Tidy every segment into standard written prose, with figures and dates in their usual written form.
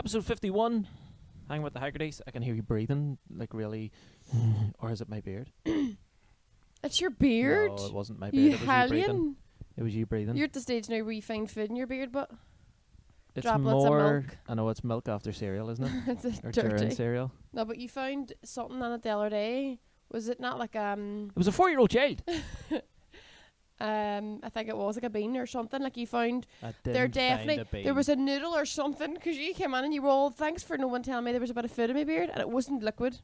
Episode 51. Hanging with the Hegartys. I can hear you breathing, like really. Or is it my beard? It's your beard? No, it wasn't my beard. You It was you hellion. breathing. It was you breathing. You're at the stage now where you find food in your beard, but It's droplets of more. milk. I know it's milk after cereal, isn't it? It's Or dirty. during cereal. No, but you found something on it the other day. Was it not like It was a 4-year-old child. I think it was like a bean or something. Like you found I there didn't definitely find a bean. there was a noodle or something because you came in and you were all thanks for no one telling me there was a bit of food in my beard and it wasn't liquid.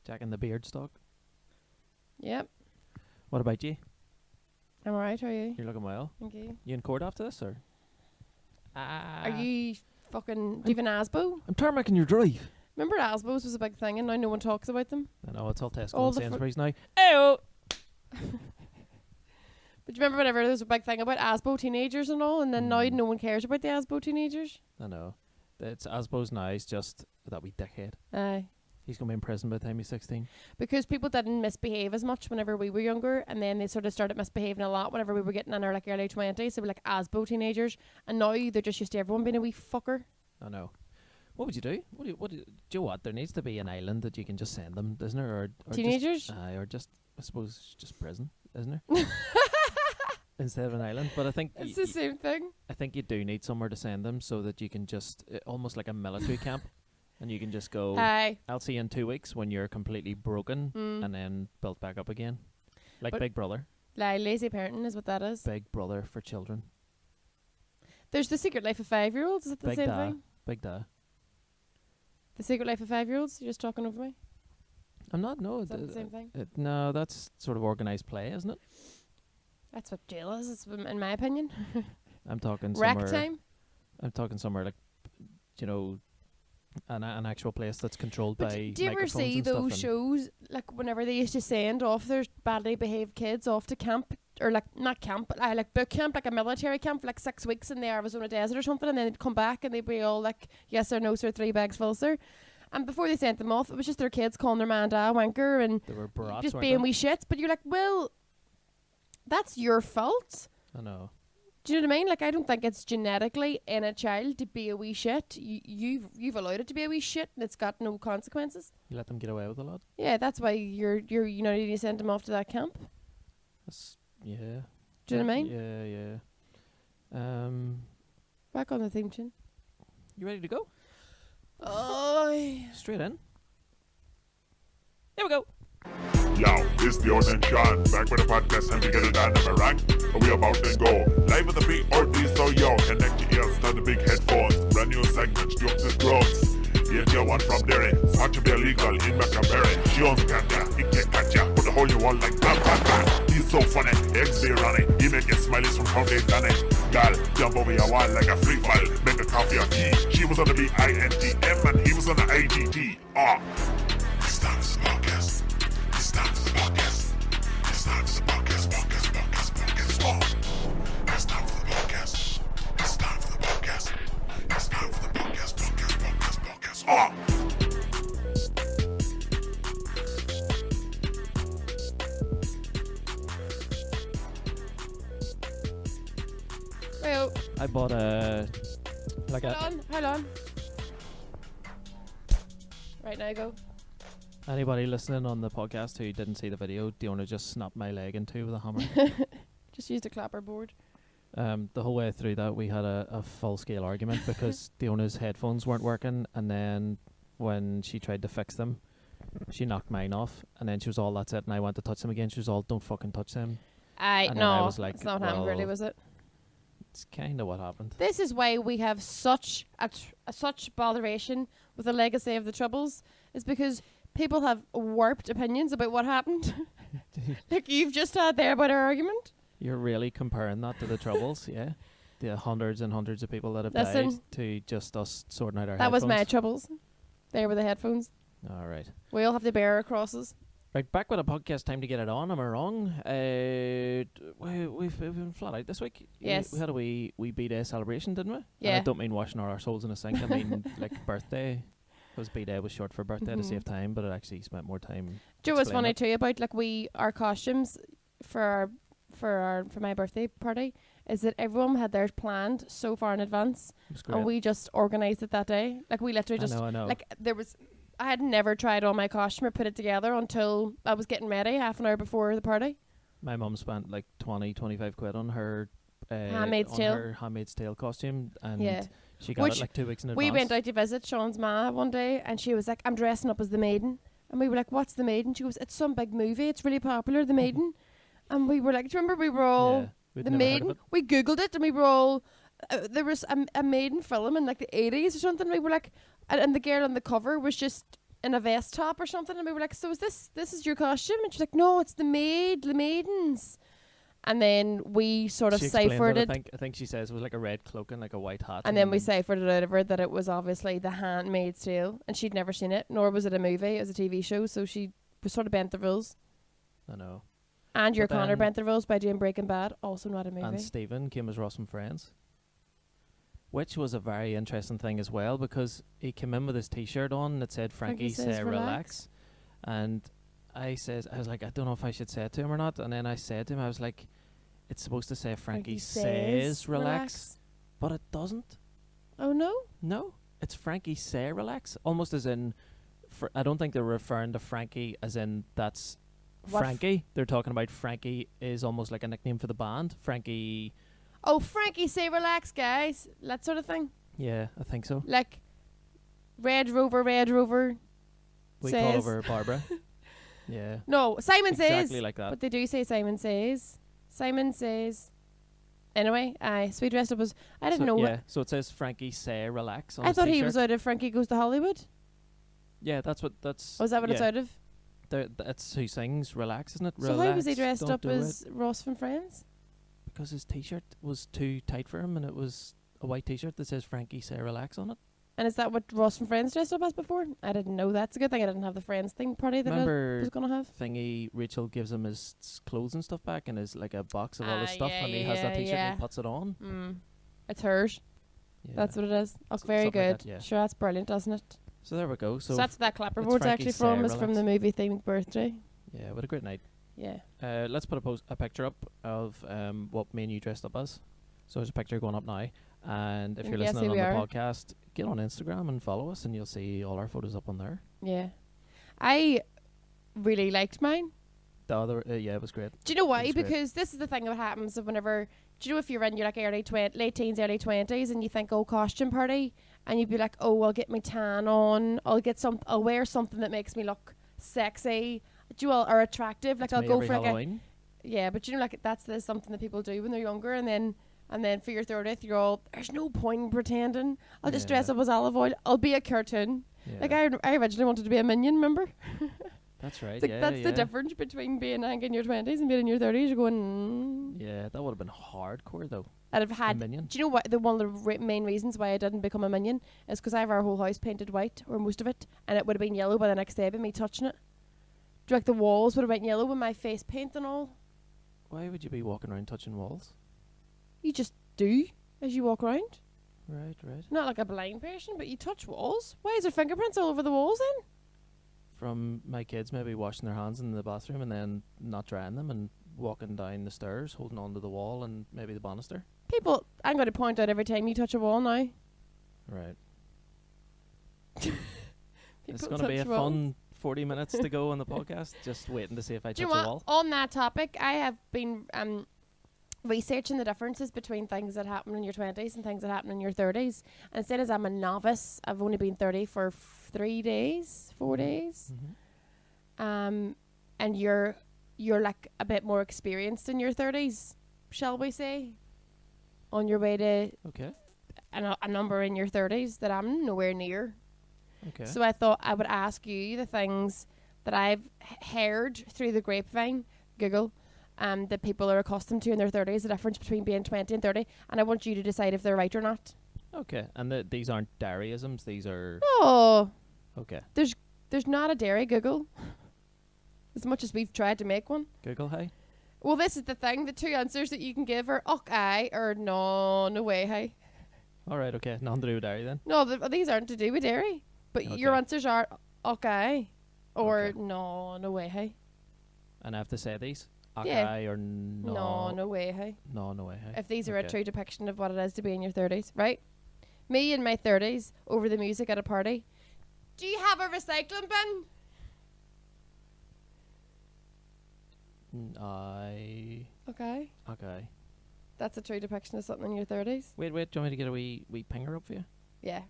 Jack in the beard stock. Yep, What about you? I'm alright. How are you? You're looking well. Thank you. You in court after this, or? Are you fucking? Do you have an ASBO? I'm tarmacking your drive. Remember ASBOs was a big thing and now no one talks about them. I know, it's all Tesco All and the Sainsbury's now. Ew! But do you remember whenever there was a big thing about ASBO teenagers and all, and then now no one cares about the ASBO teenagers? I know. It's Asbo's now, he's just that wee dickhead. Aye. He's going to be in prison by the time he's 16. Because people didn't misbehave as much whenever we were younger, and then they sort of started misbehaving a lot whenever we were getting in our like early 20s. They were like ASBO teenagers, and now they're just used to everyone being a wee fucker. I know. What would you do? Do you know what? There needs to be an island that you can just send them, isn't there? Or Teenagers? Or just, I suppose, just prison, isn't there? Instead of an island. But I think It's the same thing. I think you do need somewhere to send them so that you can just, almost like a military camp, and you can just go, Aye. I'll see you in 2 weeks when you're completely broken and then built back up again. Like But Big Brother. Lazy parenting is what that is. Big Brother for children. There's The Secret Life of 5-year-olds. Is it the Big same Da. thing? Big Da. The Secret Life of 5-year-olds? You're just talking over me? I'm not, no. Is that the same thing? No, that's sort of organised play, isn't it? That's what jail is, in my opinion. I'm talking Wreck somewhere. time? I'm talking somewhere like, you know, an actual place that's controlled But by do you ever microphones see and stuff those and shows, like whenever they used to send off their badly behaved kids off to camp, or like, not camp, but like boot camp, like a military camp for like 6 weeks in the Arizona desert or something, and then they'd come back and they'd be all like, yes sir, no sir, 3 bags full sir. And before they sent them off, it was just their kids calling their man dad wanker and They were brats, just weren't being they? wee shits. But you're like, well, that's your fault. I know. Do you know what I mean? Like, I don't think it's genetically in a child to be a wee shit. You've allowed it to be a wee shit, and it's got no consequences. You let them get away with a lot. Yeah, that's why you need to send them off to that camp. That's, yeah. Do you know what I mean? Yeah. Back on the theme tune. You ready to go? Oh, Straight in. Here we go. Yo, it's Diona and Sean, back with a podcast and we get it done, am I right? And we about to go live with the BRD, so yo, connect your ears to the big headphones. Brand new segment, jokes and drugs. Yeah, your one from Derry, smart to be illegal in Macabere. She owns a cat, yeah, he can't catch ya, put the hole you want like bam, bam, bam. He's so funny, eggs be running, he make it smileys from how they done it. Girl, jump over your wall like a free fall, make a coffee or tea. She was on the BINTM and he was on the IGT. It's time for the podcast. It's time for the podcast. It's time for the podcast. It's time for the podcast. It's time for the podcast. It's time for the podcast. well, I bought a hold on. Right, now go. Anybody listening on the podcast who didn't see the video, Diona just snapped my leg in two with a hammer. Just used a clapperboard. The whole way through that, we had a full-scale argument because Diona's headphones weren't working, and then when she tried to fix them, she knocked mine off, and then she was all, that's it, and I went to touch them again. She was all, don't fucking touch them. And then I was like, it's not what happened, really, well, was it? It's kind of what happened. This is why we have such such botheration with the legacy of the Troubles, is because people have warped opinions about what happened. Like you've just had there about our argument. You're really comparing that to the Troubles, yeah? The hundreds and hundreds of people that have Listen, died to just us sorting out our that headphones. was my Troubles. There were the headphones. All right. We all have to bear our crosses. Right, back with a podcast. Time to get it on. Am I wrong? We've been flat out this week. Yes. We had a wee B-Day celebration, didn't we? And Yeah. I don't mean washing our souls in a sink. I mean like birthday. Because B-Day was short for birthday to save time, but it actually spent more time. Do you know what's explaining funny it. too about like our costumes for my birthday party is that everyone had theirs planned so far in advance, It was great. and we just organised it that day. Like we literally just I know. like I had never tried on my costume or put it together until I was getting ready half an hour before the party. My mum spent like 25 quid on her Handmaid's on Tale. her Handmaid's Tale costume, and Yeah. she got Which it like 2 weeks in advance. We went out to visit Sean's ma one day, and she was like, "I'm dressing up as the maiden," and we were like, "What's the maiden?" She goes, "It's some big movie. It's really popular, the maiden." And we were like, "Do you remember we were all Yeah, we'd the never heard of maiden?" it. We googled it, and we were all there was a maiden film in like the 80s or something. We were like, and the girl on the cover was just in a vest top or something, and we were like, "So is this is your costume?" And she's like, "No, it's the maidens." And then we sort of She explained ciphered it. I think she says it was like a red cloak and like a white hat. And then we ciphered it out of her that it was obviously The Handmaid's Tale, and she'd never seen it, nor was it a movie, it was a TV show, so she was sort of bent the rules. I know. And your But Connor then- bent the rules by doing Breaking Bad, also not a movie. And Stephen came as Ross from Friends, which was a very interesting thing as well, because he came in with his T-shirt on that said "Frankie says say relax," and I was like, I don't know if I should say it to him or not, and then I said to him, I was like, it's supposed to say Frankie says relax, but it doesn't. Oh no? No, it's Frankie say relax, almost as in. I don't think they're referring to Frankie as in that's What Frankie. They're talking about Frankie is almost like a nickname for the band. Frankie. Oh, Frankie say relax, guys. That sort of thing. Yeah, I think so. Like Red Rover We says. call her Barbara. Yeah. No, Simon Exactly says. like that. But they do say Simon says. Simon says. Anyway, so we dressed up as... I didn't know. Yeah, so it says Frankie say relax on I his thought he t-shirt. was out of Frankie Goes to Hollywood. Yeah, that's. Oh, is that what it's yeah. out of? That's who sings relax, isn't it? So Relax, how was he dressed don't up do as it. Ross from Friends? Because his t-shirt was too tight for him, and it was a white t-shirt that says Frankie say relax on it. And is that what Ross from Friends dressed up as before? I didn't know that. It's a good thing I didn't have the Friends thing party that I Remember was going to have. thingy, Rachel gives him his clothes and stuff back, and his like a box of all his Ah, stuff, yeah, and he has that yeah, t-shirt yeah. and he puts it on. It's hers. Yeah. That's what it is. Oh, very something like good. that, yeah. Sure, that's brilliant, doesn't it? So there we go. So So that's what that clapperboard's Frankie actually say from. Is from relax. the movie themed birthday. yeah, what a great night. Yeah. Let's put a picture up of what me and you dressed up as. So there's a picture going up now, and if And you're guess listening who on we the are? podcast, get on Instagram and follow us, and you'll see all our photos up on there. Yeah. I really liked mine. The other, yeah, it was great. Do you know why? That's great. Because this is the thing that happens of whenever... Do you know if you're in your like late teens, early 20s, and you think, oh, costume party, and you'd be like, oh, I'll get my tan on, I'll wear something that makes me look sexy, or attractive. Like That's I'll me go every for like Halloween. yeah, but you know, like that's something that people do when they're younger, and then for your 30th, you're all, there's no point in pretending. I'll just dress Yeah. up as olive oil. I'll be a cartoon. Yeah. Like I originally wanted to be a minion, remember? That's right. It's like, yeah, that's yeah. the difference between being like in your 20s and being in your 30s. You're going, Yeah, that would have been hardcore though. I'd have A had. minion. Do you know what? One of the main reasons why I didn't become a minion is because I have our whole house painted white, or most of it, and it would have been yellow by the next day by me touching it. Do you like the walls would have went yellow with my face paint and all? Why would you be walking around touching walls? You just do as you walk around. Right, right. Not like a blind person, but you touch walls. Why is there fingerprints all over the walls then? From my kids maybe washing their hands in the bathroom and then not drying them and walking down the stairs, holding onto the wall and maybe the banister. People, I'm going to point out every time you touch a wall now. Right. People It's going to be a touch walls. fun 40 minutes to go on the podcast, just waiting to see if I Do touch you a know wall. what? On that topic, I have been researching the differences between things that happen in your 20s and things that happen in your 30s. And instead as I'm a novice, I've only been 30 for 4 days. Mm-hmm. And you're like a bit more experienced in your 30s, shall we say? On your way to Okay. a number in your 30s that I'm nowhere near. Okay. So I thought I would ask you the things that I've heard through the grapevine, Google, that people are accustomed to in their 30s, the difference between being 20 and 30, and I want you to decide if they're right or not. Okay. And these aren't dairyisms, these are... Oh, Okay. there's not a dairy, Google. As much as we've tried to make one. Google, hey? Well, this is the thing. The two answers that you can give are aye or no way, hey. All right, okay. Nothing to do with dairy then. No, these aren't to do with dairy. But your Okay. answers are aye or Okay. no way, hey. And I have to say these? Okay, or no? No way, hey. No way. Hey. If these are a Okay. true depiction of what it is to be in your 30s, right? Me in my 30s, over the music at a party. Do you have a recycling bin? Okay. Okay. That's a true depiction of something in your 30s. Wait. Do you want me to get a wee pinger up for you? Yeah.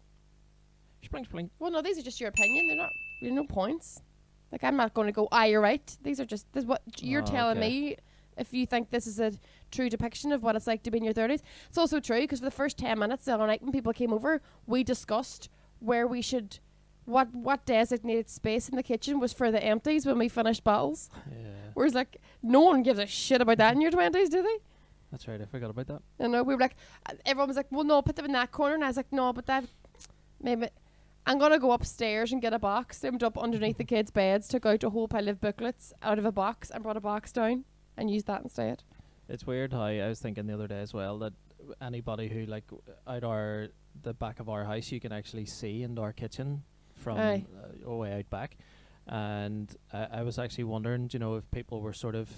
Spling. Well, no, these are just your opinion. They're not. There's no points. Like, I'm not going to go, you're right. These are just, this is what you're telling okay. me. If you think this is a true depiction of what it's like to be in your 30s. It's also true because for the first 10 minutes the other night when people came over, we discussed where we should, what designated space in the kitchen was for the empties when we finished bottles. Yeah. Whereas, like, no one gives a shit about that in your 20s, do they? That's right. I forgot about that. You know, we were like, everyone was like, well, no, put them in that corner. And I was like, no, but that, maybe, I'm going to go upstairs and get a box. Zoomed up underneath the kids' beds, took out a whole pile of booklets out of a box and brought a box down and used that instead. It's weird how I was thinking the other day as well that anybody who like the back of our house, you can actually see into our kitchen from way out back. And I was actually wondering, you know, if people were sort of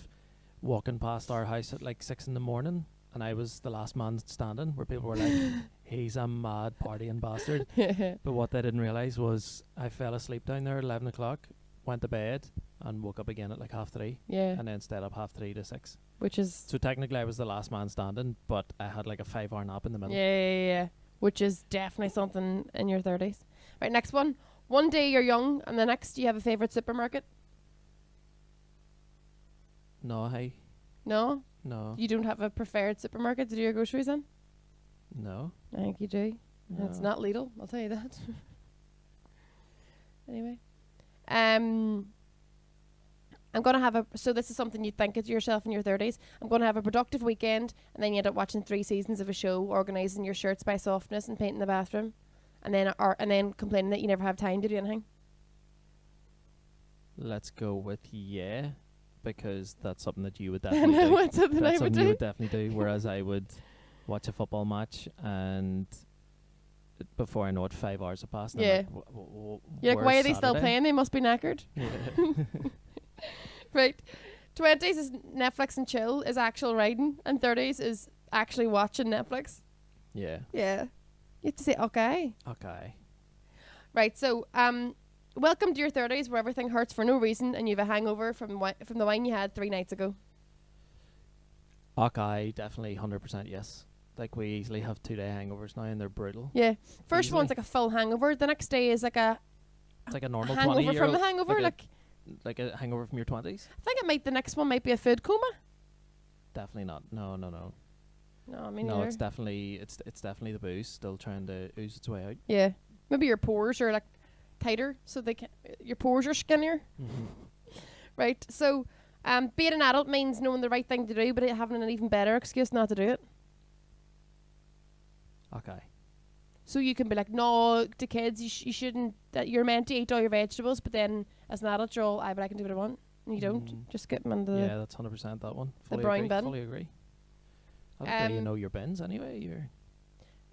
walking past our house at like 6 a.m. and I was the last man standing, where people were like, he's a mad partying bastard. But what they didn't realise was I fell asleep down there at 11 o'clock, went to bed and woke up again at like 3:30. Yeah. And then stayed up 3:30 to 6. Which is... So technically I was the last man standing, but I had like a 5-hour nap in the middle. Yeah. Which is definitely something in your 30s. Right, next one. One day you're young and the next you have a favourite supermarket. No, hey. No? No. You don't have a preferred supermarket to do your groceries in? No. I think you do. No. It's not Lidl, I'll tell you that. Anyway. I'm going to have so this is something you'd think of yourself in your 30s. I'm going to have a productive weekend and then you end up watching 3 seasons of a show, organising your shirts by softness and painting the bathroom. And then complaining that you never have time to do anything. Let's go with yeah, because that's something that you would I definitely know do. it's something That's I would something you do. would definitely do, whereas I would watch a football match and before I know it 5 hours have passed. And Yeah. I'm like, You're like, why are they still Saturday?" playing? They must be knackered. Yeah. Right. 20s is Netflix and chill, is actual writing, and 30s is actually watching Netflix. Yeah. Yeah. You have to say, okay. Okay. Right, so welcome to your 30s where everything hurts for no reason and you have a hangover from the wine you had 3 nights ago. Okay, definitely 100% yes. Like we easily have 2-day hangovers now and they're brutal. Yeah. First Easily. one's like a full hangover. The next day is like a It's like a normal hangover 20-year-old. from the hangover. Like a hangover from your 20s? I think the next one might be a food coma. Definitely not. No. No, I mean No, neither. it's definitely the booze still trying to ooze its way out. Yeah. Maybe your pores are like tighter so your pores are skinnier. Right. So being an adult means knowing the right thing to do but having an even better excuse not to do it. Okay. So you can be like, no, to kids, you shouldn't, that you're meant to eat all your vegetables, but then as an adult, you're all, but I can do what I want. And you don't. Just get them into Yeah, that's 100% that one. the brown bin. Fully agree. I don't know you know your bins anyway. You're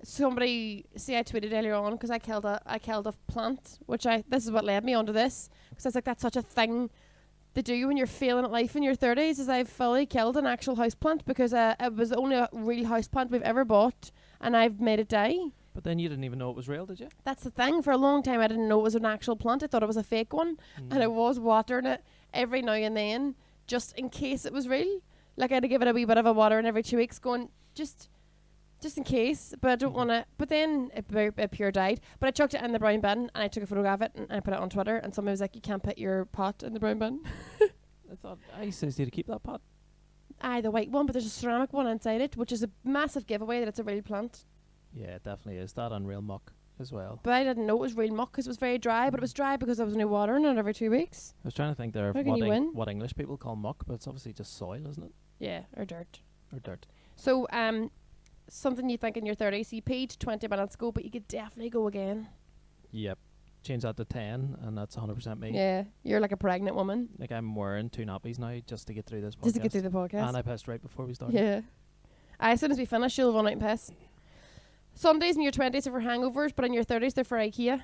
Somebody, see, I tweeted earlier on because I killed a plant, this is what led me onto this. Because I was like, that's such a thing to do when you're failing at life in your 30s, is I've fully killed an actual house plant because it was the only real house plant we've ever bought and I've made it die. But then you didn't even know it was real, did you? That's the thing. For a long time, I didn't know it was an actual plant. I thought it was a fake one. And I was watering it every now and then, just in case it was real. Like, I had to give it a wee bit of a watering every 2 weeks, going, just in case. But I don't want to. But then it pure died. But I chucked it in the brown bin, and I took a photograph of it, and I put it on Twitter. And somebody was like, you can't put your pot in the brown bin. I thought I says you to keep that pot. Aye, the white one, but there's a ceramic one inside it, which is a massive giveaway that it's a real plant. Yeah, it definitely is. That and real muck as well. But I didn't know it was real muck because it was very dry, but it was dry because I was only watering it every 2 weeks. I was trying to think there of How can you win? what English people call muck, but it's obviously just soil, isn't it? Yeah, or dirt. Or dirt. So, something you think in your 30s, you paid 20 minutes ago, but you could definitely go again. Yep. Change that to 10 and that's 100% me. Yeah, you're like a pregnant woman. Like I'm wearing 2 nappies now just to get through this podcast. Just to get through the podcast. And I pissed right before we started. Yeah. As soon as we finish, you'll run out and piss. Sundays in your 20s are for hangovers, but in your 30s they're for IKEA.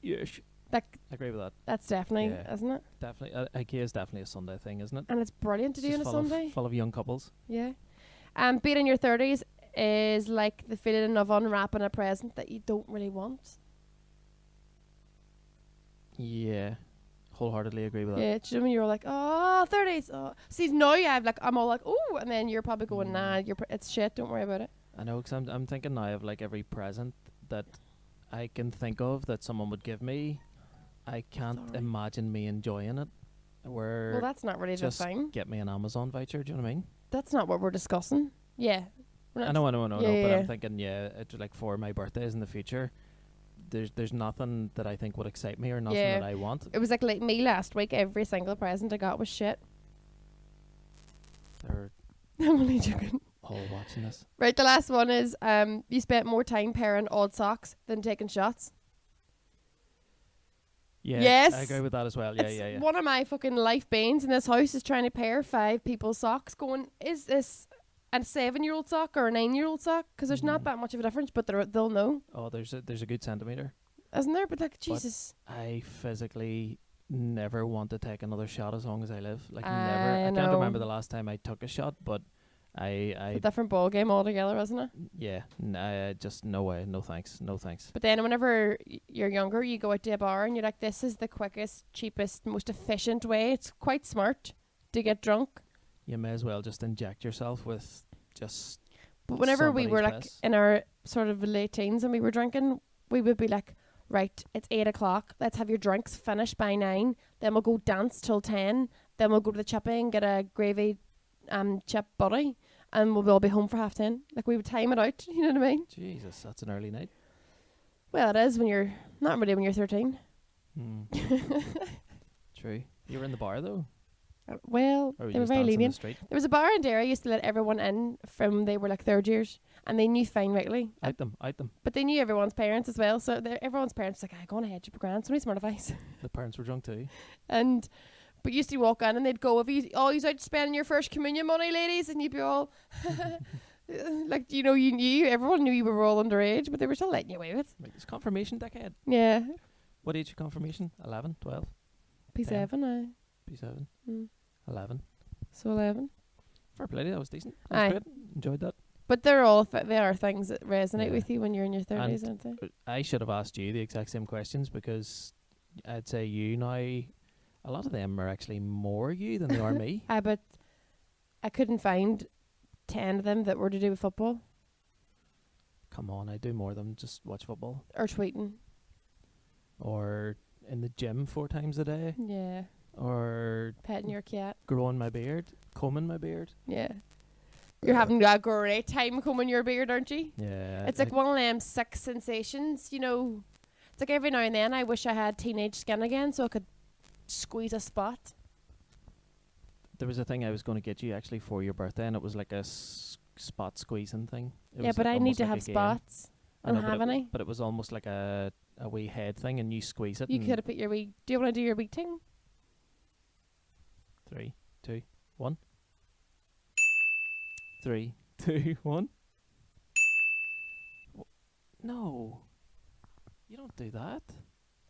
Yes. Like, I agree with that. that's definitely, Yeah. isn't it? Definitely. IKEA is definitely a Sunday thing, isn't it? And it's brilliant to It's do on just a full Sunday. full of young couples. Yeah. Being in your 30s is like the feeling of unwrapping a present that you don't really want. Yeah. Wholeheartedly agree with that. Yeah, do you know when you're like, oh, 30s. Oh. See, now I'm all like, oh, and then you're probably going, nah, it's shit, don't worry about it. I know, 'cause I'm thinking now of like every present that I can think of that someone would give me. I can't Sorry. imagine me enjoying it. Where Well, that's not really the just thing. get me an Amazon voucher. Do you know what I mean? That's not what we're discussing. Yeah. I know. But Yeah. I'm thinking, it's like for my birthdays in the future, there's nothing that I think would excite me or nothing Yeah. that I want. It was like me last week. Every single present I got was shit. They're I'm only joking. all watching this. Right, the last one is you spent more time pairing odd socks than taking shots. Yeah, Yes. I agree with that as well. Yeah, It's one of my fucking life banes in this house is trying to pair 5 people's socks. Going, is this a 7-year-old sock or a 9-year-old sock? Because there's not that much of a difference, but they'll know, Oh, there's a good centimeter. isn't there? But like, Jesus, I physically never want to take another shot as long as I live. Like I never. I can't know. remember the last time I took a shot, but it's a I different ball game altogether, isn't it? yeah, just no way, no thanks. But then whenever you're younger, you go out to a bar and you're like, this is the quickest, cheapest, most efficient way. It's quite smart to get drunk. You may as well just inject yourself with just. But whenever we were somebody's like piss. in our sort of late teens and we were drinking, we would be like, right, it's 8 o'clock. Let's have your drinks finished by 9. Then we'll go dance till 10. Then we'll go to the chippy and get a gravy chip buddy. And we'll all be home for 10:30. Like, we would time it out. You know what I mean? Jesus, that's an early night. Well, it is when you're not really when you're 13. Hmm. True. You were in the bar though, Well, or were they you were just very dancing in the lenient. street? There was a bar in Derry used to let everyone in from they were like third years, and they knew fine rightly. Out them. But they knew everyone's parents as well, so everyone's parents was like, "Go on ahead, you're grand, somebody smart advice." The parents were drunk too. And but used to walk in and they'd go, "Have you always out spending your first communion money, ladies?" And you'd be all like, you knew everyone knew you were all underage, but they were still letting you away with. Like, it's confirmation decade. Yeah, What age of confirmation? 11, 12, P7, P7, Mm. 11. so 11. Fair play, that was decent. That was Aye. great. Enjoyed that. But they're all they are things that resonate Yeah. with you when you're in your 30s, aren't they? I should have asked you the exact same questions because I'd say you now, a lot of them are actually more you than they are me. But I couldn't find 10 of them that were to do with football Come on, I do more than just watch football. or tweeting. Or in the gym 4 times a day. Yeah, Or petting your cat. growing my beard, combing my beard. Yeah. You're having a great time combing your beard, aren't you? Yeah. It's like one of them 6 sensations, you know. It's like every now and then I wish I had teenage skin again so I could squeeze a spot. There was a thing I was going to get you actually for your birthday, and it was like a spot squeezing thing. It Yeah, was but I need almost to like have a game. spots. I I know, don't have any. But it was almost like a wee head thing, and you squeeze it. You and could have put your wee... Do you want to do your wee thing? 3, 2, 1. 3, 2, 1. No. You don't do that.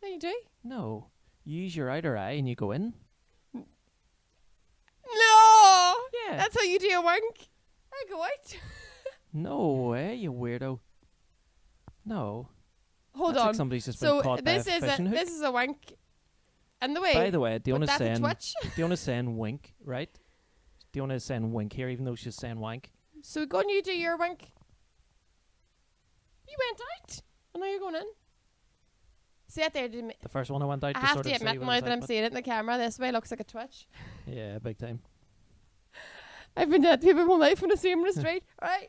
No, you do. No. You use your outer eye and you go in. No! Yeah. That's how you do a wank. I go out. No way, you weirdo. No. Hold That's on. like somebody's just So been caught this by a is fishing hook. this is a wank. And the way. By the way, but Diona's that's a saying twitch. Diona's saying wink, right? Diona is saying wink here, even though she's saying wank. So go on, you do your wank. You went out. And now you're going in. See that there? The first one I went out I to have sort to of admit see what now it was that like, I'm but- seeing it in the camera, this way looks like a twitch. Yeah, big time. I've been dead to people my life when I see him in the street. Right.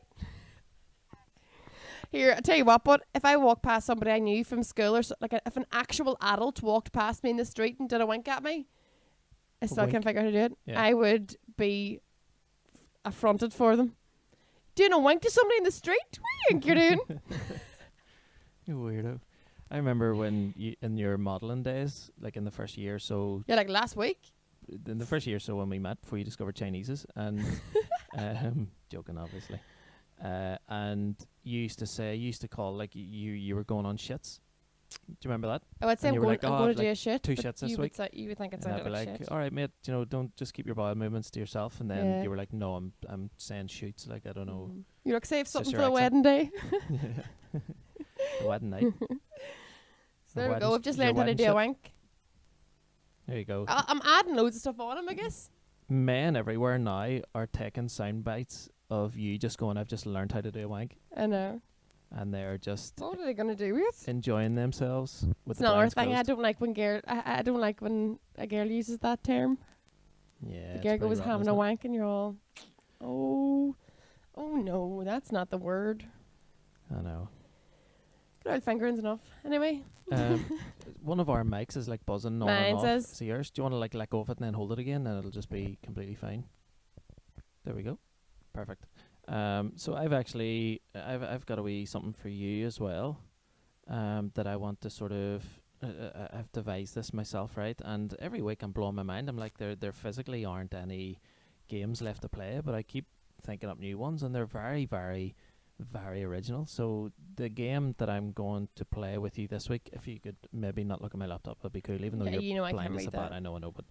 Here, I tell you what, but if I walked past somebody I knew from school or if an actual adult walked past me in the street and did a wink at me, I still wink? can't figure out how to do it. Yeah. I would be affronted for them. Doing a wink to somebody in the street? What do you think you're doing? You weirdo. I remember when you, in your modelling days, like in the first year or so, Yeah, like last week. in the first year or so when we met before you discovered Chinese's, and joking obviously, and you used to call like you were going on shits, you remember that? I would say And you I'm were going, like, I'm "Oh, going I've, to do like, a shit. 2 but shits this you week." Would you would think it And I'd sounded be like like, shit. "All right, mate, don't just keep your bowel movements to yourself." And then Yeah. you were like, "No, I'm saying shoots. Like, I don't know." You're like, save It's something just for your the accent. wedding day. The wedding night. So there we wedding go. sh- I've just your learned how to wedding do a shit. wank. There you go. I'm adding loads of stuff on him, I guess. Men everywhere now are taking sound bites of you just going, "I've just learned how to do a wank," I know. and they're just What are they gonna do with it? enjoying themselves with It's the another blinds thing I closed. don't like when I don't like when a girl uses that term. Yeah, The it's girl pretty goes rotten, having isn't a it? wank and you're all, oh no, that's not the word. I know. Good old fingering's enough. Anyway, One of our mics is like buzzing on and Mine off. says- So yours, do you want to like let go of it and then hold it again, and it'll just be completely fine. There we go. Perfect. So I've got a wee something for you as well. That I want to sort of. I've devised this myself, right? And every week I'm blowing my mind. I'm like, there physically aren't any games left to play, but I keep thinking up new ones, and they're very, very, very original. So the game that I'm going to play with you this week, if you could maybe not look at my laptop, that'd be cool. Even though yeah, you're you know I can't blind as a read bat, that. I know. But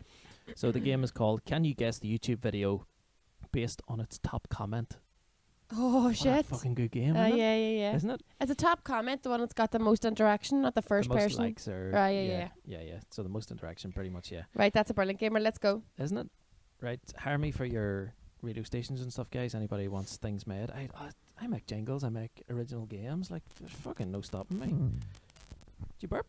so the game is called "Can You Guess the YouTube Video Based on Its Top Comment?" Oh What a shit. fucking good game, Yeah, isn't it? yeah. Isn't it? It's a top comment, the one that's got the most interaction, not the first the most person. likes are Right, yeah. yeah. So the most interaction, pretty much, yeah. Right, that's a brilliant gamer. Let's go. Isn't it? Right. Hire me for your radio stations and stuff, guys. Anybody wants things made? I make jingles. I make original games. Like, there's fucking no stopping me. Did you burp?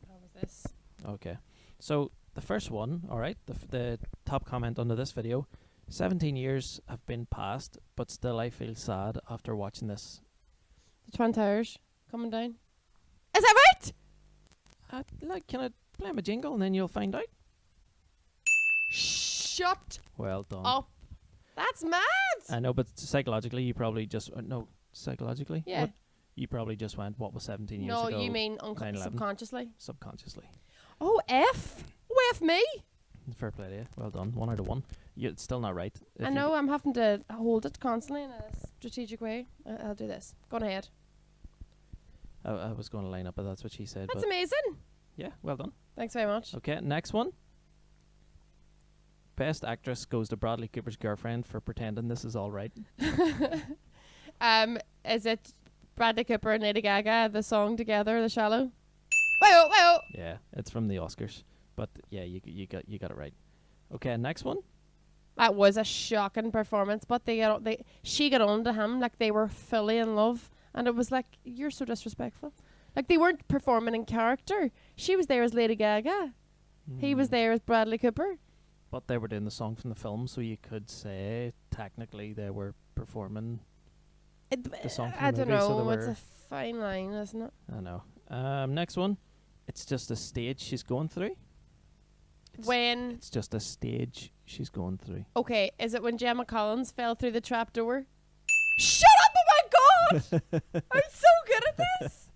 How was this? Okay. So the first one, all right. The top comment under this video: 17 years have been passed, but still I feel sad after watching this. The Twin Towers coming down. Is that right? Can I play my jingle and then you'll find out? Shut Well done. up. That's mad. I know, but psychologically, you probably just no. Psychologically, Yeah. What? You probably just went. What was 17 years No, ago? you mean 9/11. subconsciously. Subconsciously. Oh, F. Oh, F me. Fair play to you. Well done. 1 out of 1. It's still not right. If I you- know I'm having to hold it constantly in a strategic way. I'll do this. Go on ahead. I was going to line up, but that's what she said. That's but amazing. yeah, well done. Thanks very much. Okay, next one. Best actress goes to Bradley Cooper's girlfriend for pretending this is all right. Is it Bradley Cooper and Lady Gaga, the song together, The Shallow? Well. Yeah, it's from the Oscars. But yeah, you got it right. Okay, next one. That was a shocking performance, but she got on to him like they were fully in love, and it was like, you're so disrespectful. Like they weren't performing in character. She was there as Lady Gaga. He was Hmm. there as Bradley Cooper. But they were doing the song from the film, so you could say technically they were performing. The song from I the don't movie, so know. they It's were- a fine line, isn't it? I know. Next one. It's just a stage she's going through. It's just a stage she's going through. Okay, is it when Gemma Collins fell through the trap door? Shut up! Oh my god! I'm so good at this.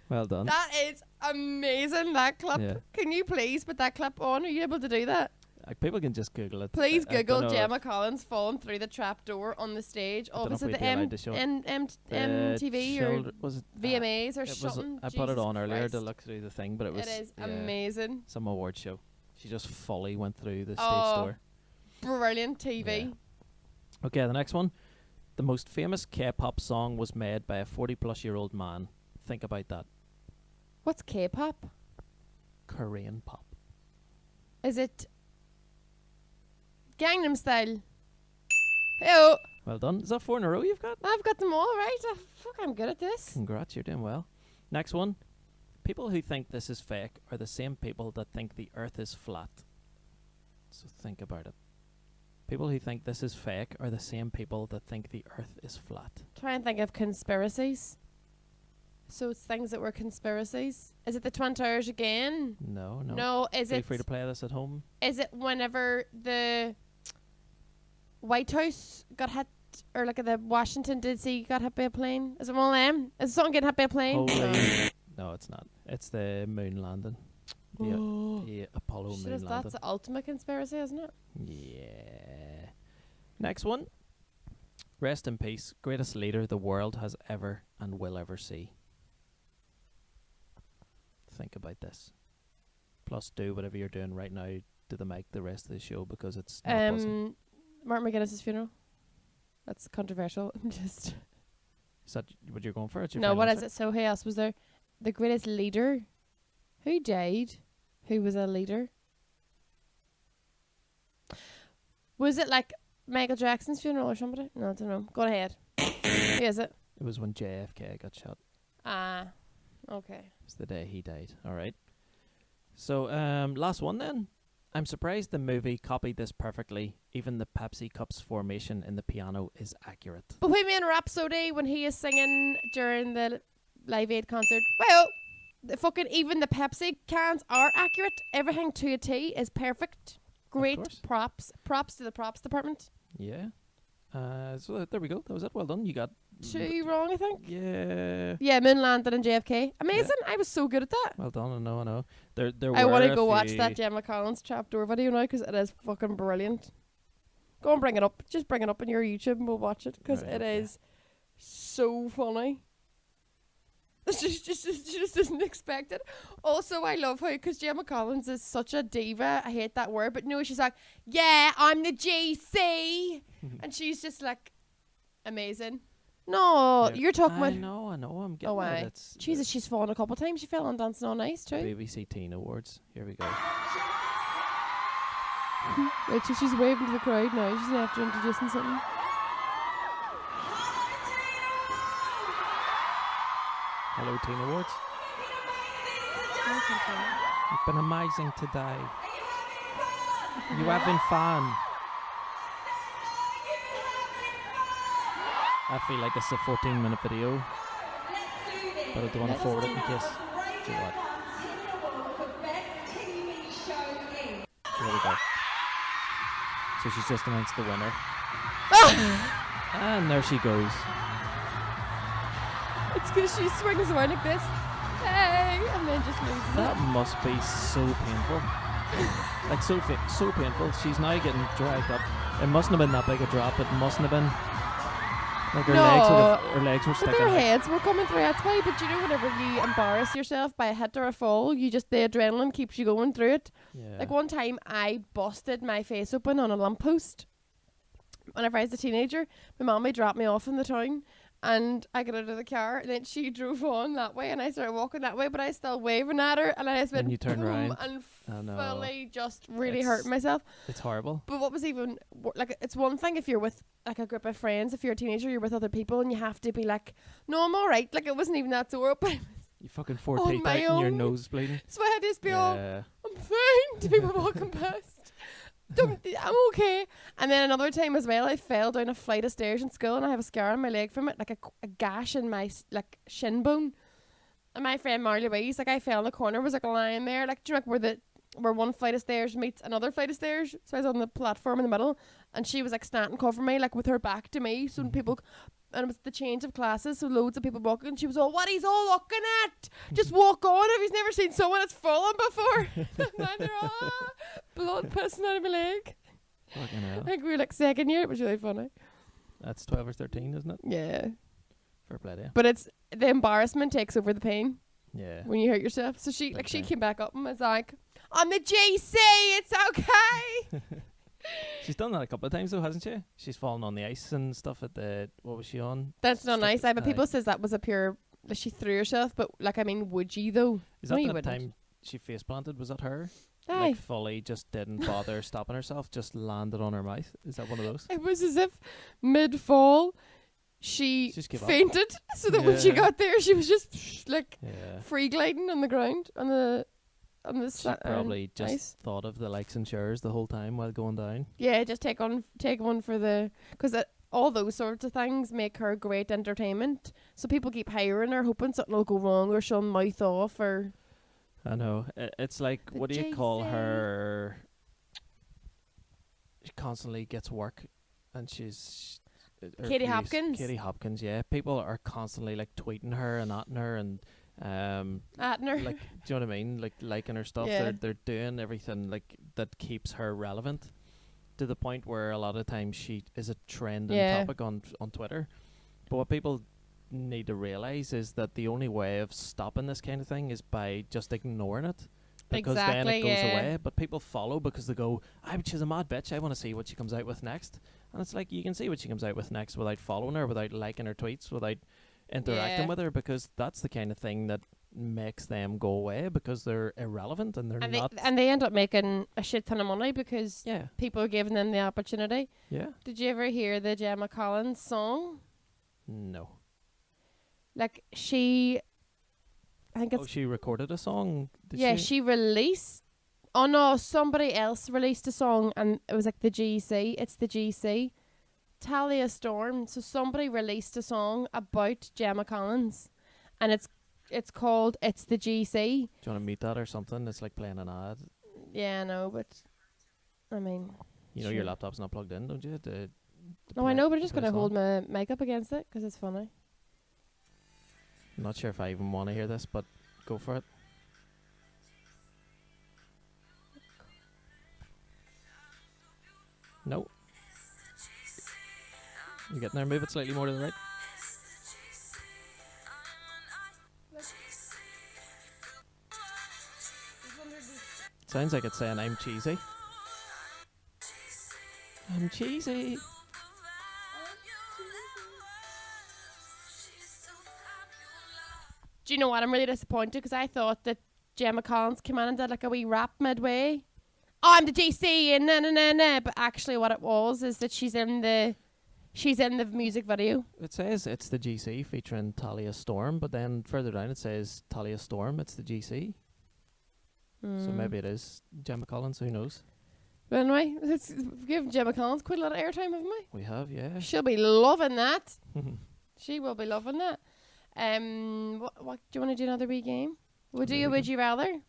Well done. That is amazing. That clip. Yeah. Can you please put that clip on? Are you able to do that? People can just Google it. Please I don't Google know Gemma Collins falling through the trap door on the stage. I don't know if Opposite we'd the be allowed to show it. MTV or was it VMAs or it was something. I put it Jesus on earlier to Christ. look through the thing, but it was It is yeah, amazing. some award show. She just fully went through the stage Oh. door. Brilliant TV. Yeah. Okay, the next one. The most famous K-pop song was made by a 40-plus-year-old man. Think about that. What's K-pop? Korean pop. Is it Gangnam Style? Oh, Well done. Is that 4 in a row you've got? I've got them all right. Fuck, I'm good at this. Congrats, you're doing well. Next one. People who think this is fake are the same people that think the earth is flat. So think about it. People who think this is fake are the same people that think the earth is flat. Try and think of conspiracies. So it's things that were conspiracies. Is it the Twin Towers again? No. No, is Feel it? free to play this at home. Is it whenever the White House got hit, or like the Washington D.C. got hit by a plane? Is it one of them? Is someone getting hit by a plane? Holy. No, it's not. It's the moon landing. The Apollo Shit, moon landing. that's the ultimate conspiracy, isn't it? Yeah. Next one. Rest in peace, greatest leader the world has ever and will ever see. think about this. Plus, do whatever you're doing right now to the mic the rest of the show because it's not buzzing. Martin McGuinness's funeral. That's controversial. Just Is that what you're going for? It's your no. final What answer? is it? So who else was there? The greatest leader. Who died? Who was a leader? Was it like Michael Jackson's funeral or somebody? No, I don't know. Go ahead. Who is it? It was when JFK got shot. Ah, okay. It's the day he died. All right. So, last one then. I'm surprised the movie copied this perfectly. Even the Pepsi Cup's formation in the piano is accurate. Bohemian Rhapsody when he is singing during the Live Aid concert. Well, the fucking even the Pepsi cans are accurate. Everything to a T is perfect. Great course. props to the props department. Yeah. So there we go. That was it. Well done. You got 2 wrong, I think. Yeah. Yeah, Moon Landing and JFK. Amazing. I was so good at that. Well done. I know. There I were want a to go watch few- that Gemma Collins trapdoor video now because it is fucking brilliant. Go and bring it up. Just bring it up on your YouTube and we'll watch it because Right, it okay. is so funny. It's just isn't expected. Also, I love how because Gemma Collins is such a diva. I hate that word, but no, she's like, yeah, I'm the GC, and she's just like amazing. No, Yeah. you're talking I about. know. I'm getting Oh, it. aye. It's Jesus, she's fallen a couple of times. She fell on Dancing on Ice the too. BBC Teen Awards. Here we go. Right, so she's waving to the crowd now. She's after introducing something. Hello, Teen Awards. You've been amazing today. You having fun? I feel like it's a 14-minute video, but I don't want to forward it in case. Do what? Here we go. So she's just announced the winner. And there she goes. It's because she swings around like this. Hey! And then just moves. That must be so painful. Like so painful. She's now getting dragged up. It mustn't have been that big a drop. It mustn't have been. Like her legs were But sticking their out. heads were coming through. That's why. But you know, whenever you embarrass yourself by a hit or a fall, the adrenaline keeps you going through it. Yeah. Like one time, I busted my face open on a lamppost. Whenever I was a teenager, my mommy dropped me off in the town, and I got out of the car, and then she drove on that way, and I started walking that way, but I still waving at her, and I just went And you turn boom, around. and I know. fully just really It's- hurting myself. It's horrible. But what was even like, it's one thing if you're with like a group of friends, if you're a teenager, you're with other people, and you have to be like, no, I'm all right. Like it wasn't even that sore, but You fucking 4 On teeth out my and your own. nose bleeding. so I had to just be all, Yeah. I'm fine to people walking past. I'm okay. And then another time as well, I fell down a flight of stairs in school, and I have a scar on my leg from it, like a gash in my shin bone. And my friend Marley Louise, like I fell in the corner, was like lying there, like do you know, like where one flight of stairs meets another flight of stairs. So I was on the platform in the middle, and she was like standing covering me, like with her back to me. So when people, and it was the change of classes, so loads of people walking. And she was all, "What he's all looking at? Just walk on if he's never seen someone that's fallen before." And they're all blood pissing out of my leg. Fucking I hell. think we were like second year. It was really funny. That's 12 or 13, isn't it? Yeah, Fair play to you. but it's the embarrassment takes over the pain Yeah. when you hurt yourself. So she Big she time. came back up and was like, "I'm the GC. It's okay." She's done that a couple of times though, hasn't she? She's fallen on the ice and stuff at the, what was she on? That's not Stuff nice. that- But people says that was a pure. Like she threw herself, but like I mean, would you though? Is No, that you that wouldn't. time she face planted? Was that her? Aye. Like fully just didn't bother stopping herself, just landed on her mouth. Is that one of those? It was as if mid-fall she Just give up. fainted, so that when she Yeah. got there, she was just like Yeah. free gliding on the ground on the She probably just ice. thought of the likes and shares the whole time while going down. Yeah, just take one for the because all those sorts of things make her great entertainment. So people keep hiring her, hoping something will go wrong or she'll mouth off or. I know. It's like, The what do you call JC. her? She constantly gets work, and she's her Katie views- Hopkins? Katie Hopkins, yeah. People are constantly like tweeting her and atting her and Atner. like, do you know what I mean? Like liking her stuff. Yeah. They're doing everything like that keeps her relevant, to the point where a lot of times she is a trending Yeah. topic on Twitter. But what people need to realise is that the only way of stopping this kind of thing is by just ignoring it. Because then it goes away. But people follow because they go, she's a mad bitch. I want to see what she comes out with next. And it's like, you can see what she comes out with next without following her, without liking her tweets, without interacting with her, because that's the kind of thing that makes them go away, because they're irrelevant and they're not. And they end up making a shit ton of money because people are giving them the opportunity. Yeah. Did you ever hear the Gemma Collins song? No. Like, she recorded a song. She released. Oh no, somebody else released a song, and it was like the GC. It's the GC. Talia Storm. So somebody released a song about Gemma Collins, and it's called "It's the GC." Do you want to meet that or something? It's like playing an ad. Yeah, I know, but I mean, you know your laptop's not plugged in, don't you? No, I know, but I'm just gonna hold my mic up against it because it's funny. I'm not sure if I even want to hear this, but go for it. No. You getting there? Move it slightly more to the right. Sounds like it's saying I'm cheesy. I'm cheesy. Do you know what? I'm really disappointed because I thought that Gemma Collins came in and did like a wee rap midway. Oh, I'm the GC and na. But actually what it was is that she's in the music video. It says it's the GC featuring Talia Storm, but then further down it says Talia Storm, it's the GC. So maybe it is Gemma Collins, who knows? But anyway, let's give Gemma Collins quite a lot of airtime, haven't we? We have, yeah. She'll be loving that. She will be loving that. What do you want to do another wee game? Would you rather?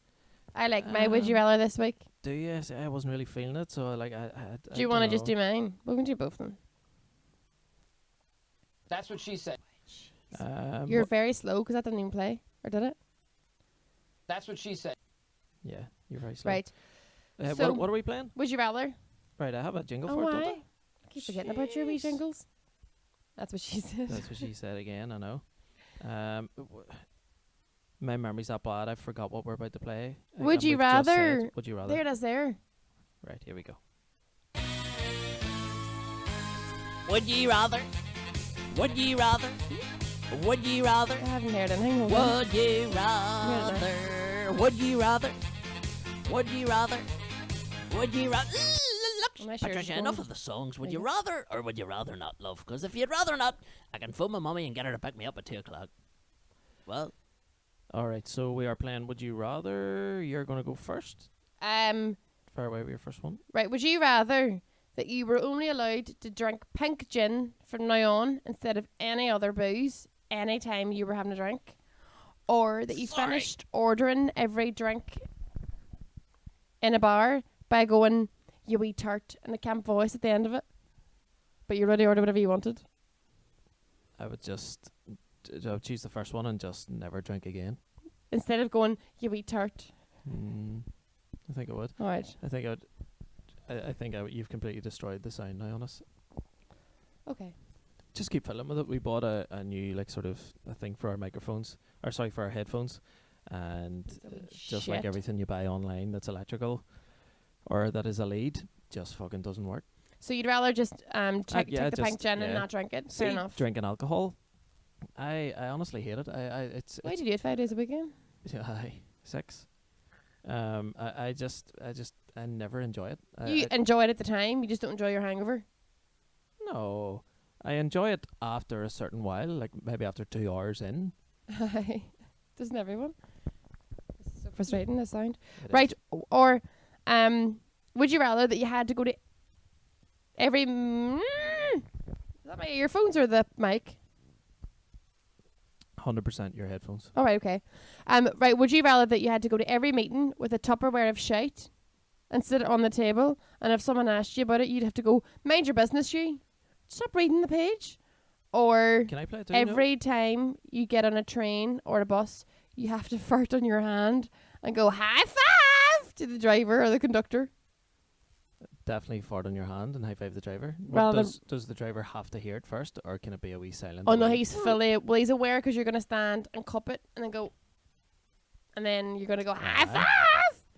I like my would you rather this week. Do you? I wasn't really feeling it, so I do you want to just do mine? We can do both of them. That's what she said. You're very slow because that didn't even play, or did it? That's what she said. Yeah, you're very slow. Right. So what are we playing? Would you rather? Right, I have a jingle for it, don't I? I keep forgetting about your wee jingles. That's what she said. That's what she said again, I know. My memory's that bad, I forgot what we're about to play. Would you rather? Would you rather? There it is there. Right, here we go. Would you rather? Would you rather? Would you rather? I haven't heard anything. Would you rather? Would you rather? Would you rather? Would you rather? Look, Patricia, enough of the songs. Would you rather or would you rather not, love? Because if you'd rather not, I can phone my mummy and get her to pick me up at 2 o'clock. Well. Alright, so we are playing Would You Rather. You're going to go first. Fire away with your first one. Right, would you rather that you were only allowed to drink pink gin from now on instead of any other booze anytime you were having a drink? Or that you finished ordering every drink in a bar by going, you wee tart, and a camp voice at the end of it? But you already ordered whatever you wanted. I would choose the first one and just never drink again. Instead of going, you wee tart. I think I would. Alright. I think I would. I think you've completely destroyed the sound now on us. Okay. Just keep fiddling with it. We bought a new sort of a thing for our microphones, for our headphones, and just like everything you buy online that's electrical or that is a lead, just fucking doesn't work. So you'd rather just take the pink gin and not drink it? Fair enough. Drinking alcohol, I honestly hate it. Why do you do it 5 days a week again? Yeah, 6. I never enjoy it. You enjoy it at the time, you just don't enjoy your hangover? No. I enjoy it after a certain while, like maybe after 2 hours in. Doesn't everyone? It's so frustrating, this sound. Right, or would you rather that you had to go to every... Is that my earphones or the mic? 100% your headphones. All right, okay. Right, would you rather that you had to go to every meeting with a Tupperware of shite and sit it on the table, and if someone asked you about it, you'd have to go, mind your business, you. Stop reading the page. Or can I play it too, every time you get on a train or a bus, you have to fart on your hand and go high five to the driver or the conductor. definitely fart on your hand and high five the driver. Well, Does the driver have to hear it first, or can it be a wee silent? Oh no, delay? he's fully. Well, he's aware because you're gonna stand and cup it and then go, and then you're gonna go high five.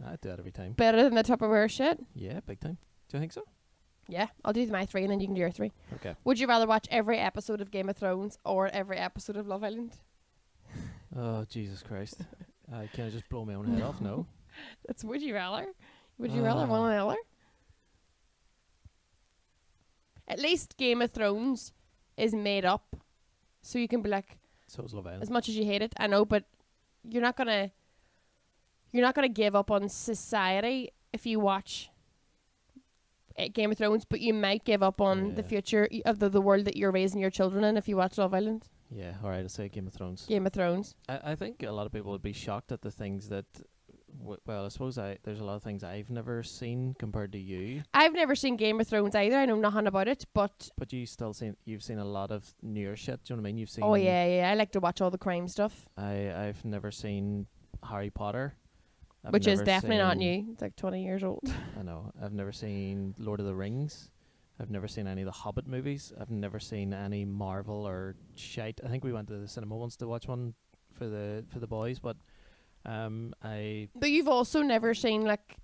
I do that every time. Better than the Tupperware shit. Yeah, big time. Do you think so? Yeah, I'll do my 3 and then you can do your 3. Okay. Would you rather watch every episode of Game of Thrones or every episode of Love Island? Oh, Jesus Christ. Can I just blow my own head off? No. That's would you rather? Would you rather one or the other? At least Game of Thrones is made up, so you can be like, So is Love Island. as much as you hate it, I know, but you're not gonna give up on society if you watch Game of Thrones, but you might give up on the future of the world that you're raising your children in if you watch Love Island. Yeah, alright, I'll say Game of Thrones. Game of Thrones. I think a lot of people would be shocked at the things that... well, I suppose there's a lot of things I've never seen compared to you. I've never seen Game of Thrones either. I know nothing about it, but You've seen a lot of newer shit. Do you know what I mean? You've seen. oh yeah. I like to watch all the crime stuff, I've never seen Harry Potter, which is never definitely not seen- new. It's like 20 years old. I know. I've never seen Lord of the Rings. I've never seen any of the Hobbit movies. I've never seen any Marvel or shite. I think we went to the cinema once to watch one for the boys, but But you've also never seen like,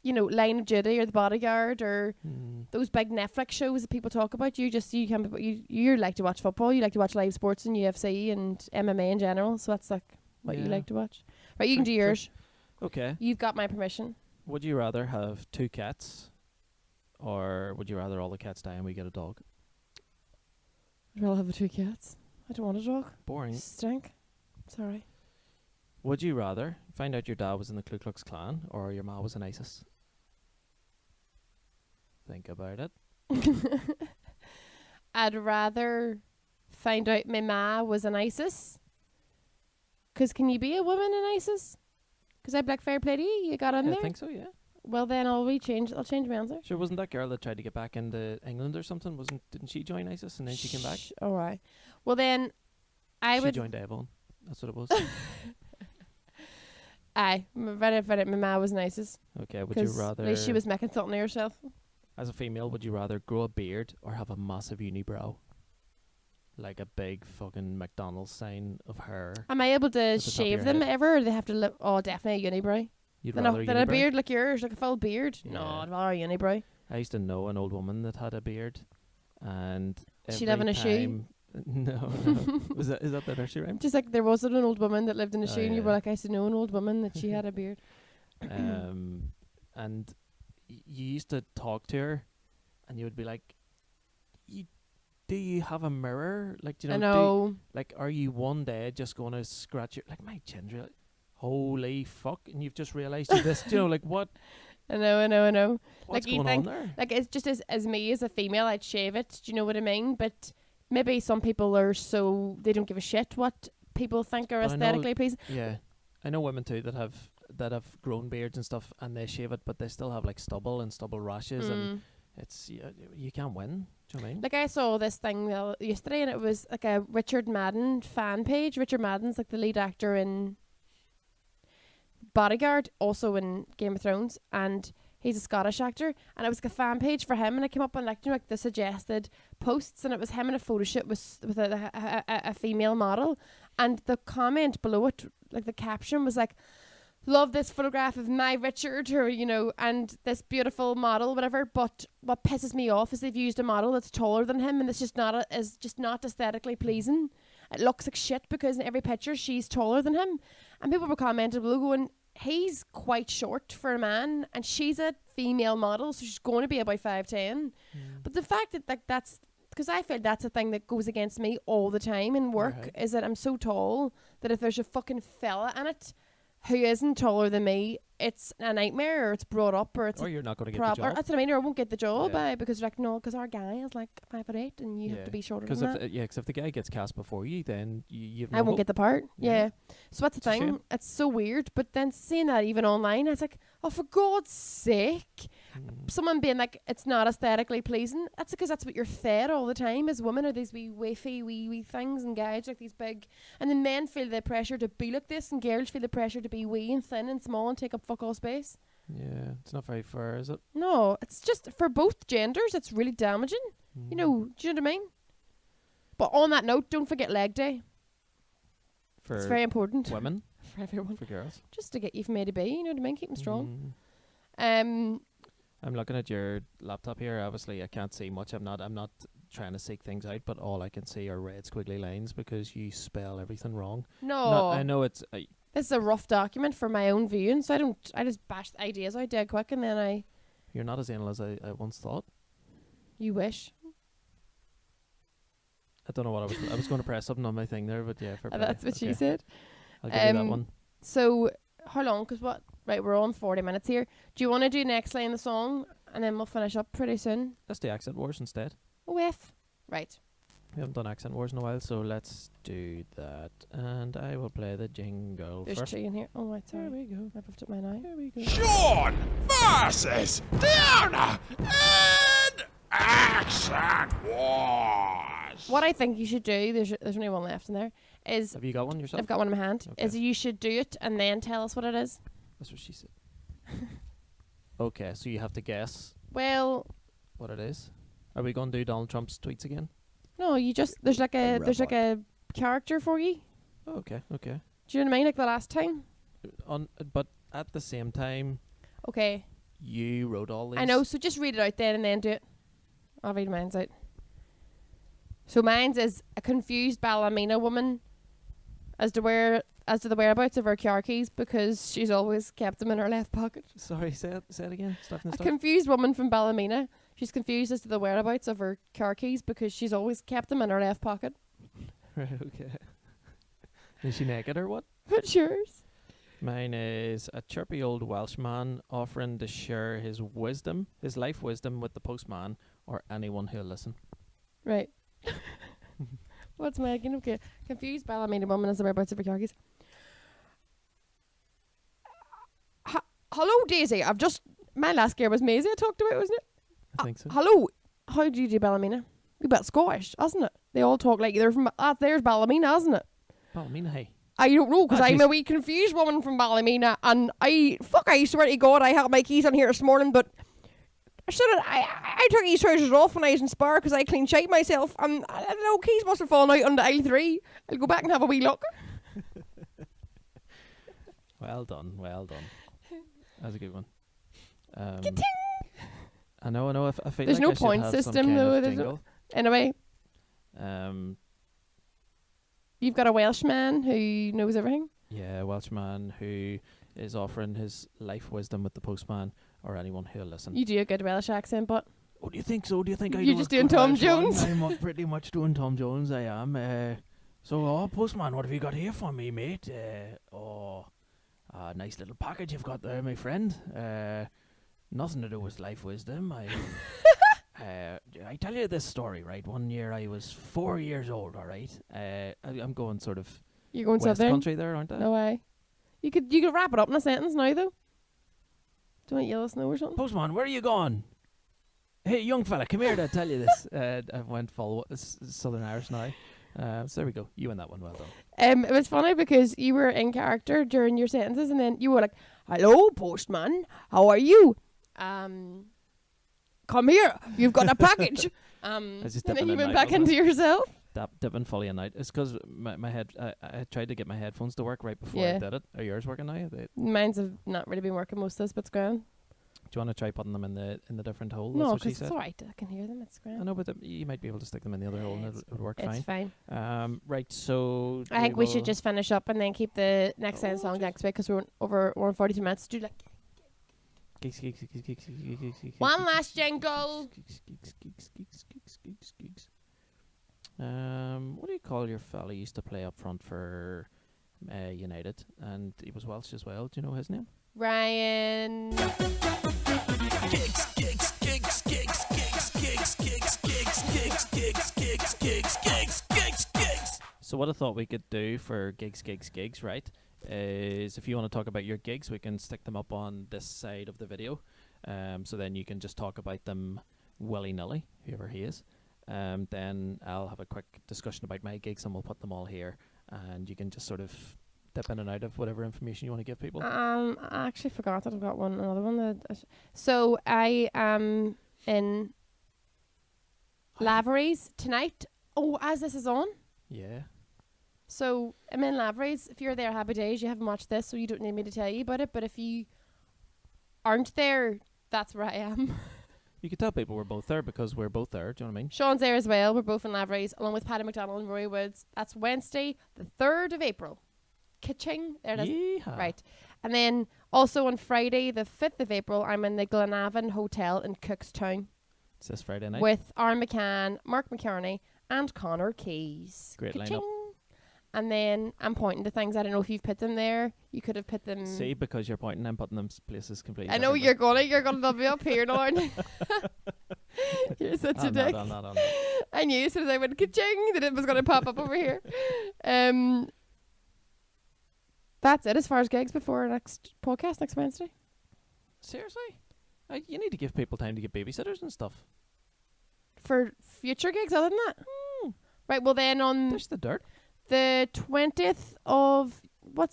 Line of Duty or The Bodyguard or those big Netflix shows that people talk about. You like to watch football. You like to watch live sports and UFC and MMA in general. So that's like what you Yeah. like to watch. Right, you can do yours. Okay. You've got my permission. Would you rather have 2 cats, or would you rather all the cats die and we get a dog? I'd rather have 2 cats. I don't want a dog. Boring. Stink. Sorry. Would you rather find out your dad was in the Ku Klux Klan or your ma was in ISIS? Think about it. I'd rather find out my ma was in ISIS. 'Cause can you be a woman in ISIS? 'Cause I'd be like, fair play to you. You got in I there. think so, yeah. Well, then I'll change my answer. Sure, wasn't that girl that tried to get back into England or something? Didn't she join ISIS and then she came back? All right. Well, then I She would. joined Avon. That's what it was. Aye, my ma was in ISIS. Okay, would you 'Cause rather, at least she was making something of herself. as a female, would you rather grow a beard or have a massive unibrow? Like a big fucking McDonald's sign of hair. Am I able to At the top of shave your them head. ever, or do they have to live? Oh, definitely a unibrow. You'd Then rather a unibrow? beard like yours, like a full beard. No, Yeah. I'd rather a unibrow. I used to know an old woman that had a beard, and She live in a shoe? time- No. Is that the nursery rhyme? Just like there was an old woman that lived in a shoe, and you were yeah. like, I used to know an old woman that she had a beard. And you used to talk to her, and you would be like, "Do you have a mirror? Like, do you I know? know. Like, are you one day just going to scratch your like my chin's really, holy fuck?" And you've just realised you this. Do you know, like what? I know. What's Like, you going think- on there? Like, it's just as me as a female, I'd shave it. Do you know what I mean? But maybe some people are so they don't give a shit what people think are But I know- aesthetically pleasing. Yeah, I know women too that have grown beards and stuff, and they shave it, but they still have like stubble and stubble rashes, and it's you can't win. Do you know what I mean? Like, I saw this thing yesterday, and it was like a Richard Madden fan page. Richard Madden's like the lead actor in Bodyguard, also in Game of Thrones, and he's a Scottish actor. And it was like a fan page for him, and I came up on like the suggested posts, and it was him in a photo shoot with a female model, and the comment below it, like the caption was like, "Love this photograph of my Richard," or and this beautiful model, whatever. But what pisses me off is they've used a model that's taller than him, and it's just not aesthetically pleasing. It looks like shit because in every picture she's taller than him, and people were commenting below going, he's quite short for a man, and she's a female model, so she's going to be about 5'10". But the fact that that's because I feel that's a thing that goes against me all the time in work, Right. is that I'm so tall that if there's a fucking fella in it who isn't taller than me, it's a nightmare, or it's brought up, or it's Or you're not going to get prob- the or job. that's what I mean, or I won't get the job Yeah. because like no, because our guy is like 5'8", and you have to be shorter than Because that. if the guy gets cast before you, then you've I won't get the part. Yeah. Yeah. So that's the It's a thing. shame. It's so weird. But then seeing that even online, it's like, oh, for God's sake. Someone being like, it's not aesthetically pleasing. That's because that's what you're fed all the time as women, are these wee wafy wee things, and guys like these big. And then men feel the pressure to be like this, and girls feel the pressure to be wee and thin and small and take up fuck all space. Yeah, it's not very fair, is it? No, it's just for both genders. It's really damaging. You know, do you know what I mean? But on that note, don't forget leg day. for It's very important women, for everyone. for girls. Just to get you from A to B. You know what I mean? Keep them strong. Mm. I'm looking at your laptop here. Obviously, I can't see much. I'm not trying to seek things out, but all I can see are red squiggly lines because you spell everything wrong. No, I know it's. this is a rough document for my own viewing, so I just bash the ideas out dead quick, and then You're not as anal as I once thought. you wish. I don't know what I was going to press something on my thing there, but yeah, for That's what she said. I'll give you that one. So how long? Because what? Right, we're on 40 minutes here. Do you want to do next line of the song, and then we'll finish up pretty soon? Let's do accent wars instead. With right. We haven't done accent wars in a while, so let's do that. And I will play the jingle There's first. 2 in here. Oh, right, sorry. Here we go. I've left it mine out. Here we go. Sean versus Diona in Accent Wars. What I think you should do, there's only one left in there, is Have you got one yourself? I've got one in my hand, Okay. is you should do it and then tell us what it is. That's what she said. Okay, so you have to guess Well, what it is. Are we going to do Donald Trump's tweets again? no, you just, there's like a character for you. Oh, okay. Do you know what I mean? Like the last time? But at the same time, Okay. you wrote all these. I know, so just read it out then and then do it. I'll read mine's out. So mine's is a confused ballerina woman as to the whereabouts of her car keys because she's always kept them in her left pocket. Sorry, say it again. Start from the A start. confused woman from Ballymena. She's confused as to the whereabouts of her car keys because she's always kept them in her left pocket. Right, okay. Is she naked or what? What's yours? Mine is a chirpy old Welshman offering to share his life wisdom with the postman or anyone who'll listen. Right. What's mine again? Okay. Confused Ballymena woman as the whereabouts of her car keys. Hello, Daisy. My last girl was Maisie I talked about, wasn't it? I think so. Hello. How do you do Ballymena? You bet Scottish, isn't it? They all talk like they're from. There's Ballymena, isn't it? Ballymena, hey. I don't know, because Ah, I'm jeez. a wee confused woman from Ballymena, and I swear to God, I had my keys on here this morning, but I took these trousers off when I was in Spar because I clean shite myself, and I don't know, keys must have fallen out on the aisle 3. I'll go back and have a wee look. Well done. That's a good one. Ka-ting! I know. I feel There's like no I should point have some system, kind though, of there's no- jingle. Anyway, You've got a Welshman who knows everything. Yeah, a Welshman who is offering his life wisdom with the postman or anyone who'll listen. You do a good Welsh accent, but Oh, do you think so? Do you think I You're do just a doing good Tom Welsh one? Jones? I'm pretty much doing Tom Jones, I am. So, postman, what have you got here for me, mate? Nice little package you've got there, my friend. Nothing to do with life wisdom. I tell you this story, right? One year I was 4 years old, all right? I'm going sort of you're going West southern. Country there, aren't I? No way. You could wrap it up in a sentence now, though. Do you want yellow snow or something? Postman, where are you going? Hey, young fella, come here to tell you this. I went full Southern Irish now. So there we go. You win that one. Well done. It was funny because you were in character during your sentences, and then you were like, "Hello, postman. How are you? Come here. You've got a package." just And then dipping you in went and back out, wasn't into yourself. Dipping fully in night. It's because my head. I tried to get my headphones to work right before Yeah. I did it. Are yours working now? Do Mine's have not really been working most of this, but it's grand. you want to try putting them in the different hole? That's No, what she because said. it's alright. I can hear them. It's I grand. know, but you might be able to stick them in the other hole and It's- it'll work It's fine. fine. Right. So I think we should will- just finish up and then keep the next Oh, song jeez. next week because we're on 42 minutes. Do like Geeks. one last jingle. Geeks. What do you call your fella who used to play up front for United, and he was Welsh as well? Do you know his name? Ryan. So what I thought we could do for gigs, right, is if you want to talk about your gigs, we can stick them up on this side of the video. So then you can just talk about them willy-nilly, whoever he is. Then I'll have a quick discussion about my gigs and we'll put them all here. And you can just sort of dip in and out of whatever information you want to give people. I actually forgot that I've got another one. So I am in Lavery's tonight. Oh, as this is on. Yeah. So I'm in Lavery's. If you're there, happy days. You haven't watched this, so you don't need me to tell you about it. But if you aren't there, that's where I am. You could tell people we're both there because we're both there. Do you know what I mean? Sean's there as well. We're both in Lavery's, along with Paddy McDonald and Rory Woods. That's Wednesday, the 3rd of April. Kitching. There it is. Yeehaw. Right. And then also on Friday, the 5th of April, I'm in the Glenavon Hotel in Cookstown It's this Friday night. with Aaron McCann, Mark McCartney, and Connor Keys. Great Ka-ching. lineup. And then I'm pointing to things. I don't know if you've put them there. You could have put them. See, because you're pointing, I'm putting them places completely. I know differently. you're gonna be up here, Lauren. You're such a dick. I'm not. I knew as soon as I went ka-ching that it was gonna pop up over here. That's it as far as gigs before our next podcast next Wednesday. Seriously? You need to give people time to get babysitters and stuff. For future gigs other than that? Right, well then on There's the dirt. the 20th of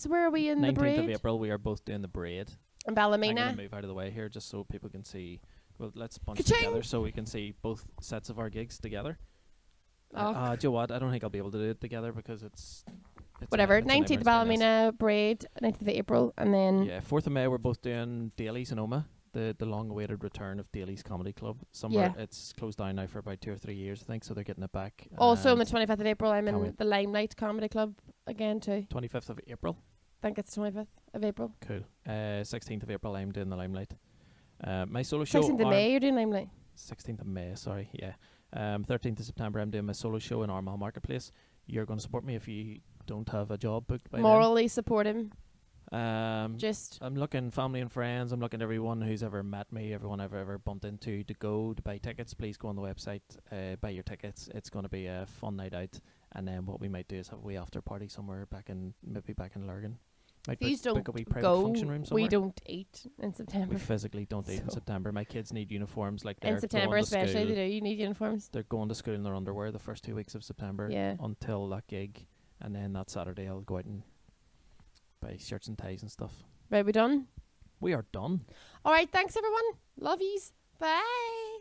where are we in the 19th braid? of April, we are both doing the braid. In I'm Ballymena. going to move out of the way here just so people can see. Well, let's bunch Ka-ching! together so we can see both sets of our gigs together. Oh. Do you know what? I don't think I'll be able to do it together because it's Whatever. it's 19th of Ballymena braid, 19th of April, and then Yeah, 4th of May we're both doing Daly's in Oma, the long-awaited return of Daly's Comedy Club. Yeah. It's closed down now for about 2 or 3 years, I think, so they're getting it back. also on the And 25th of April I'm Can't in wait. the Limelight Comedy Club again too. 25th of April. I think it's 25th of April. Cool. 16th of April I'm doing the Limelight. My solo show 16th of May you're doing Limelight. 16th of May, sorry, yeah. 13th of September I'm doing my solo show in Armagh Marketplace. You're going to support me if you don't have a job booked by Morally support him. then. Just I'm looking family and friends. I'm looking everyone who's ever met me, everyone I've ever bumped into to go to buy tickets. Please go on the website, buy your tickets. It's going to be a fun night out. And then what we might do is have a wee after party somewhere maybe back in Lurgan. Might please book don't a wee private go. function room somewhere. We don't eat in September. We physically don't eat in So- September. My kids need uniforms like they're In September going to especially school. they do. You need uniforms. They're going to school in their underwear the first 2 weeks of September Yeah. until that gig. And then that Saturday I'll go out and buy shirts and ties and stuff. Right, we done? We are done. Alright, thanks everyone. Love yous. Bye.